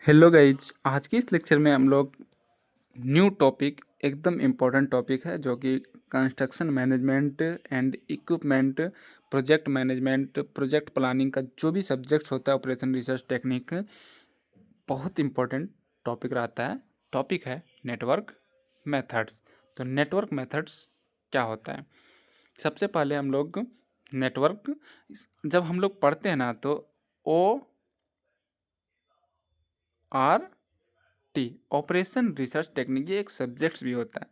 Hello guys, आज की इस लेक्चर में हम लोग न्यू टॉपिक एकदम इम्पोर्टेंट टॉपिक है जो कि construction management and equipment, project management, project planning का जो भी सब्जेक्ट्स होता है ऑपरेशन रिसर्च टेक्निक, बहुत इम्पोर्टेंट टॉपिक रहता है। टॉपिक है नेटवर्क मेथड्स। तो नेटवर्क मेथड्स क्या होता है? सबसे पहले हम लोग नेटवर्क जब हम लोग पढ़ते हैं ना तो O R T operation research technique ये एक सब्जेक्ट्स भी होता है।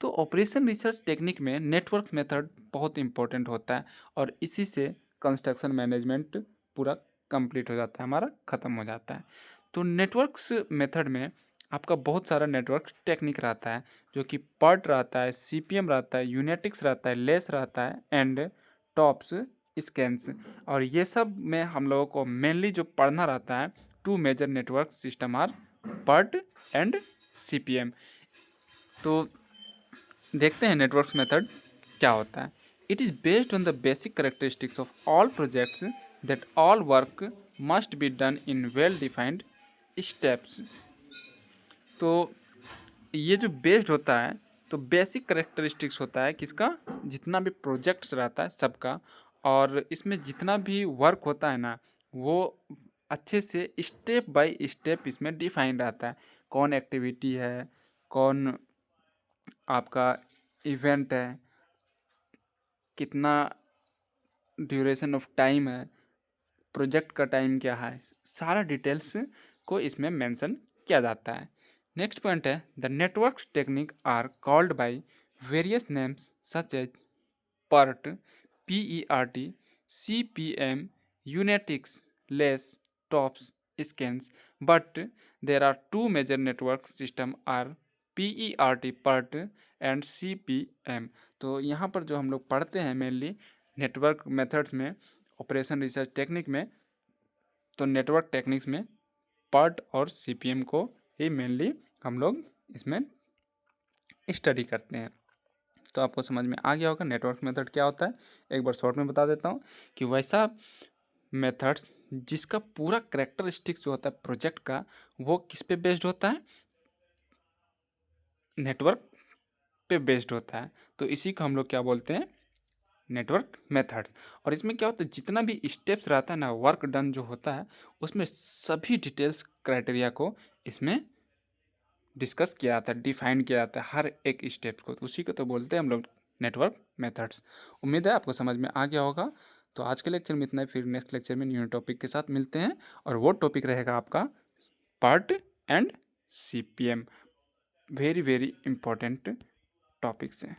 तो ऑपरेशन रिसर्च टेक्निक में नेटवर्क मेथड बहुत इंपॉर्टेंट होता है और इसी से कंस्ट्रक्शन मैनेजमेंट पूरा कंप्लीट हो जाता है, हमारा ख़त्म हो जाता है। तो नेटवर्क्स मेथड में आपका बहुत सारा नेटवर्क टेक्निक रहता है जो कि पर्ट रहता है, सीपीएम रहता है, यूनेटिक्स रहता है, लेस रहता है एंड टॉप्स स्कैन्स। और ये सब में हम लोगों को मेनली जो पढ़ना रहता है, two major network system are PERT and CPM. तो देखते हैं नेटवर्क्स मेथड क्या होता है। It is based on the basic characteristics of all projects that all work must be done in well defined steps. तो ये जो बेस्ड होता है तो बेसिक करेक्टरिस्टिक्स होता है किसका, जितना भी प्रोजेक्ट्स रहता है सबका, और इसमें जितना भी वर्क होता है ना वो अच्छे से स्टेप बाय स्टेप इसमें डिफाइन रहता है। कौन एक्टिविटी है, कौन आपका इवेंट है, कितना ड्यूरेशन ऑफ टाइम है, प्रोजेक्ट का टाइम क्या है, सारा डिटेल्स को इसमें मेंशन किया जाता है। नेक्स्ट पॉइंट है the networks technique are called by various names such as PERT, PERT, CPM, Unetics, LESS, TOPS, scans, but there are two major network system are PERT, PERT and CPM। तो यहाँ पर जो हम लोग पढ़ते हैं mainly network methods में, operation research technique में, तो नेटवर्क टेक्निक्स में PERT और CPM को ही मेनली हम लोग इसमें स्टडी करते हैं। तो आपको समझ में आ गया होगा नेटवर्क मेथड क्या होता है। एक बार शॉर्ट में बता देता हूँ कि वैसा मेथड्स जिसका पूरा करेक्टरिस्टिक्स जो होता है प्रोजेक्ट का वो किस पे बेस्ड होता है, नेटवर्क पे बेस्ड होता है। तो इसी को हम लोग क्या बोलते हैं, नेटवर्क मेथड्स। और इसमें क्या होता है, जितना भी स्टेप्स रहता है ना, वर्क डन जो होता है उसमें सभी डिटेल्स क्राइटेरिया को इसमें डिस्कस किया जाता है, डिफाइन किया जाता है हर एक स्टेप को। तो उसी को तो बोलते हैं हम लोग नेटवर्क मेथड्स। उम्मीद है आपको समझ में आ गया होगा। तो आज के लेक्चर में इतना ही, फिर नेक्स्ट लेक्चर में न्यू टॉपिक के साथ मिलते हैं और वो टॉपिक रहेगा आपका part and CPM. Very very important topics हैं।